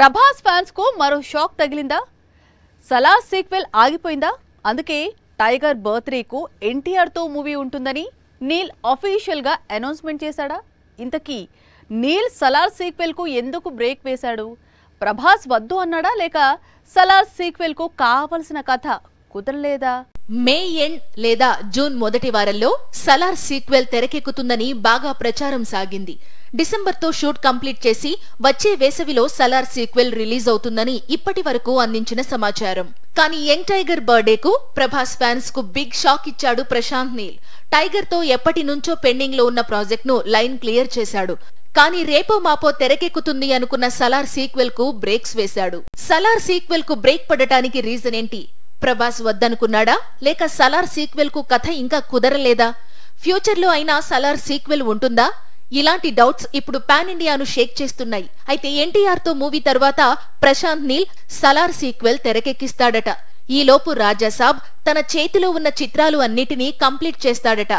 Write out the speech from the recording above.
Prabhas fans కు మరో shock తగిలిందా? సలార్ సీక్వెల్ ఆగిపోయిందా? అందుకే టైగర్ బర్త్డే కు ఎన్టీఆర్ తో మూవీ ఉంటుందని నీల్ అఫీషియల్ గా అనౌన్స్మెంట్ చేశాడా? ఇంతకీ నీల్ సలార్ సీక్వెల్ కు ఎందుకు బ్రేక్ వేశాడు? ప్రభాస్ వద్దు అన్నాడా లేక సలార్ సీక్వెల్ కు కావాల్సిన కథ కుదరలేదా? మే ఎండ్ లేదా జూన్ మొదటి వారంలో సలార్ సీక్వెల్ తెరకెక్కుతుందని బాగా ప్రచారం సాగింది. డిసెంబర్తో షూట్ కంప్లీట్ చేసి వచ్చే వేసవిలో సలార్ సీక్వెల్ రిలీజ్ అవుతుందని ఇప్పటి వరకు అందించిన సమాచారం. కానీ యంగ్ టైగర్ బర్త్డేకు ప్రభాస్ ఫ్యాన్స్ కు బిగ్ షాక్ ఇచ్చాడు ప్రశాంత్ నీల్. టైగర్ తో ఎప్పటి నుంచో పెండింగ్ లో ఉన్న ప్రాజెక్ట్ ను లైన్ క్లియర్ చేశాడు. కానీ రేపో మాపో తెరకెక్కుతుంది అనుకున్న సలార్ సీక్వెల్ కు బ్రేక్స్ వేశాడు. సలార్ సీక్వెల్ కు బ్రేక్ పడటానికి రీజన్ ఏంటి? ప్రభాస్ వద్దనుకున్నాడా లేక సలార్ సీక్వెల్ కు కథ ఇంకా కుదరలేదా? ఫ్యూచర్ లో అయినా సలార్ సీక్వెల్ ఉంటుందా? ఇలాంటి డౌట్స్ ఇప్పుడు పాన్ ఇండియాను షేక్ చేస్తున్నాయి. అయితే ఎన్టీఆర్ తో మూవీ తర్వాత ప్రశాంత్ నీల్ సలార్ సీక్వెల్ తెరకెక్కిస్తాడట. ఈలోపు రాజాసాబ్ తన చేతిలో ఉన్న చిత్రాలు అన్నిటినీ కంప్లీట్ చేస్తాడట.